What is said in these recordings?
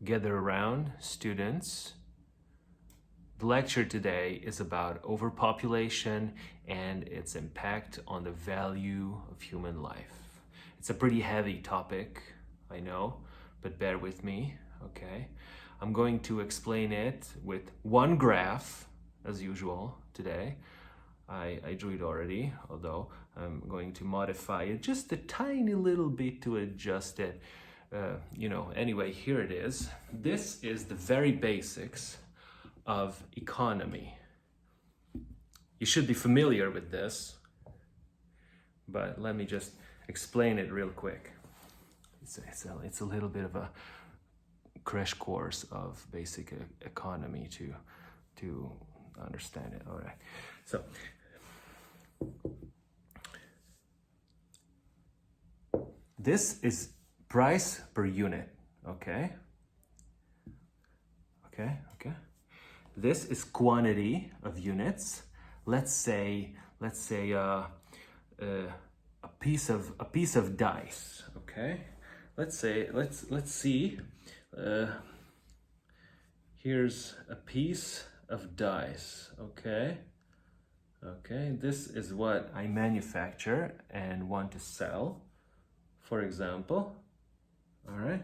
Gather around, students. The lecture today is about overpopulation and its impact on the value of human life. It's a pretty heavy topic, I know, but bear with me, okay? I'm going to explain it with one graph, as usual, today. I drew it already, although I'm going to modify it just a tiny little bit to adjust it. Anyway, here it is. This is the very basics of economy. You should be familiar with this, but let me just explain it real quick. It's a little bit of a crash course of basic economy to understand it. All right. So this is price per unit, okay? Okay. This is quantity of units. Let's say a piece of dice, okay? Let's see. Here's a piece of dice, okay? Okay, this is what I manufacture and want to sell, for example. All right,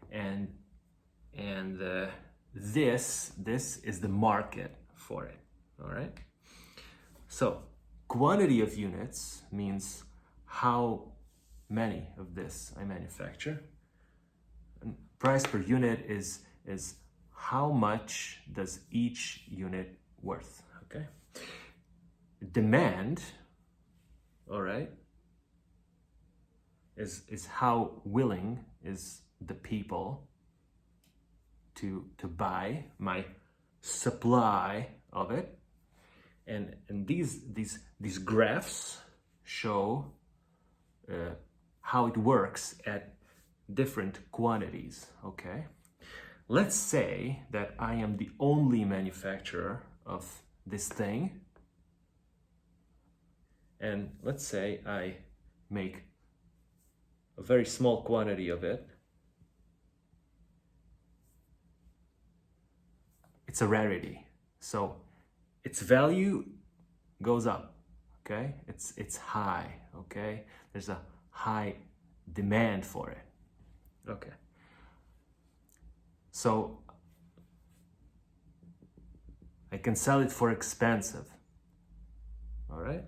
and this is the market for it. All right. So quantity of units means how many of this I manufacture. And price per unit is how much does each unit worth. Okay. Demand, all right, is how willing is the people to buy my supply of it, and these graphs show how it works at different quantities. Okay, let's say that I am the only manufacturer of this thing, and let's say I make a very small quantity of it. It's a rarity, so its value goes up. Okay, it's high. Okay, there's a high demand for it. Okay, so I can sell it for expensive. All right,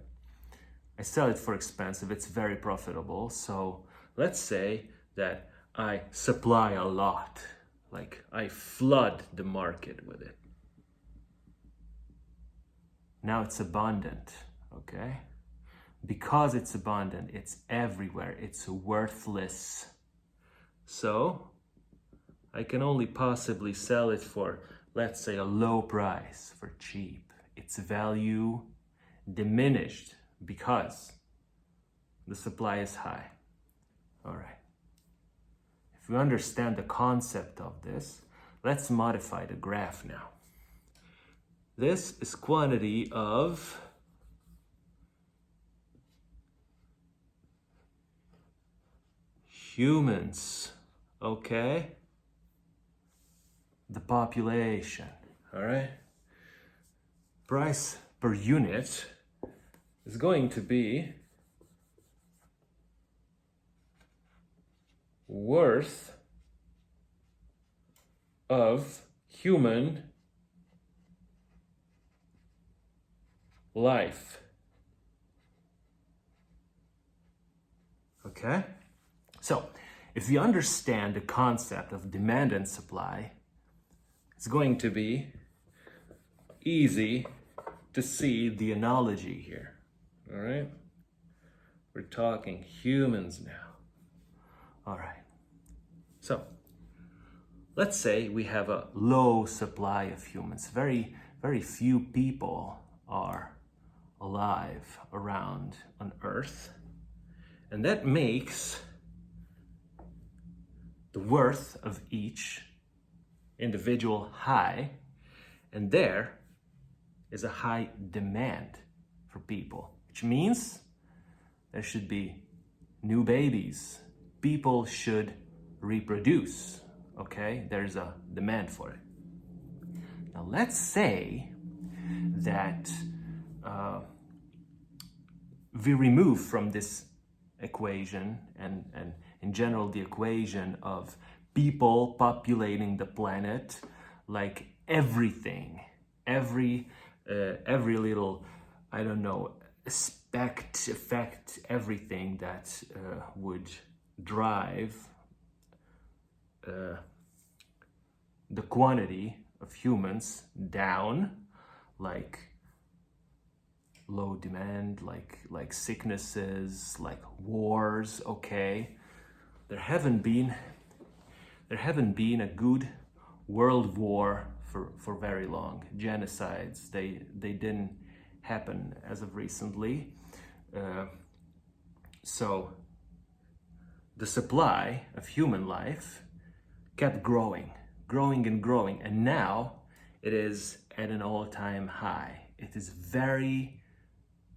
I sell it for expensive. It's very profitable. So let's say that I supply a lot, like I flood the market with it. Now it's abundant, okay? Because it's abundant, it's everywhere, it's worthless. So I can only possibly sell it for, let's say, a low price, for cheap. Its value diminished because the supply is high. All right. If we understand the concept of this, let's modify the graph now. This is quantity of humans, okay? The population, all right? Price per unit is going to be worth of human life. Okay? So, if you understand the concept of demand and supply, it's going to be easy to see the analogy here. All right? We're talking humans now. All right. So, let's say we have a low supply of humans. Very, very few people are alive around on Earth. And that makes the worth of each individual high. And there is a high demand for people, which means there should be new babies. People should reproduce, okay? There's a demand for it. Now let's say that we remove from this equation and in general the equation of people populating the planet, like everything, every little, I don't know, effect, everything that would drive the quantity of humans down, like low demand, like sicknesses, like wars, okay? There haven't been a good world war for very long. Genocides, they didn't happen as of recently. So the supply of human life kept growing, and now it is at an all-time high. It is very,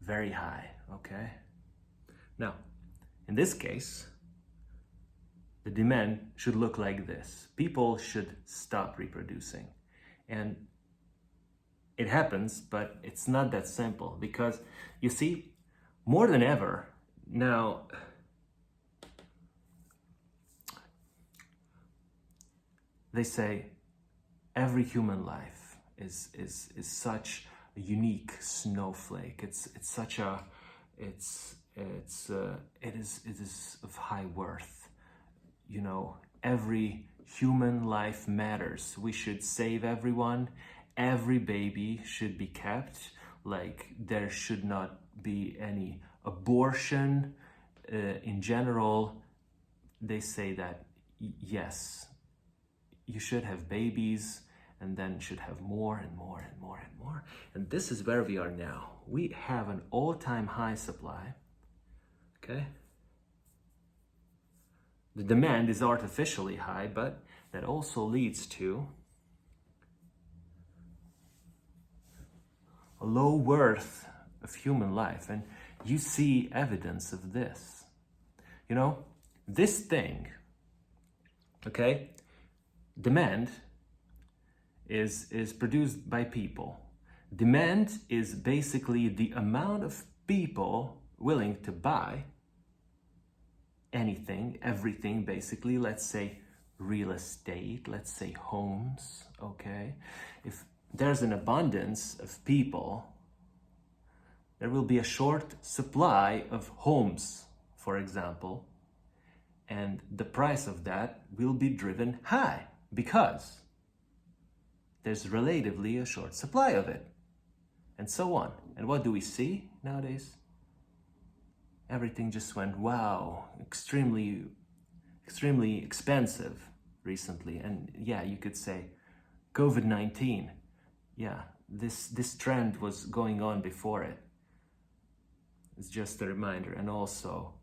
very high, okay? Now, in this case, the demand should look like this. People should stop reproducing. And it happens, but it's not that simple, because you see, more than ever, now, they say every human life is such a unique snowflake. It is of high worth. You know, every human life matters. We should save everyone. Every baby should be kept. Like, there should not be any abortion. In general, they say that yes, you should have babies, and then should have more and more and more and more. And this is where we are now. We have an all-time high supply, okay? The demand is artificially high, but that also leads to a low worth of human life. And you see evidence of this. You know, this thing, okay? Demand is produced by people. Demand is basically the amount of people willing to buy anything, everything, basically. Let's say real estate, let's say homes, okay? If there's an abundance of people, there will be a short supply of homes, for example, and the price of that will be driven high because there's relatively a short supply of it, and so on. And what do we see nowadays? Everything just went, wow, extremely expensive recently. And yeah, you could say COVID-19, yeah, this trend was going on before it. It's just a reminder. And also,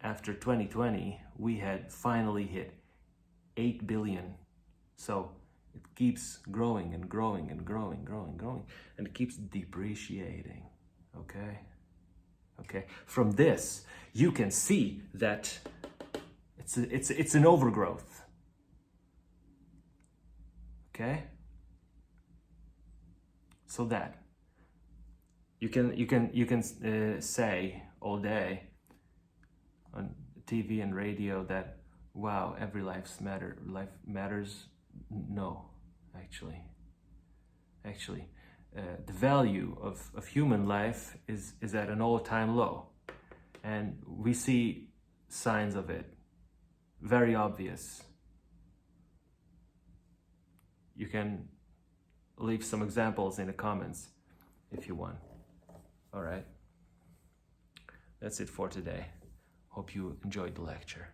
after 2020, we had finally hit 8 billion. So it keeps growing and growing and growing, and it keeps depreciating, okay? Okay, from this, you can see that it's an overgrowth, okay? So that you can say all day on TV and radio that, wow, every life matters. No, actually, the value of human life is at an all-time low, and we see signs of it, very obvious. You can leave some examples in the comments if you want. All right, that's it for today. Hope you enjoyed the lecture.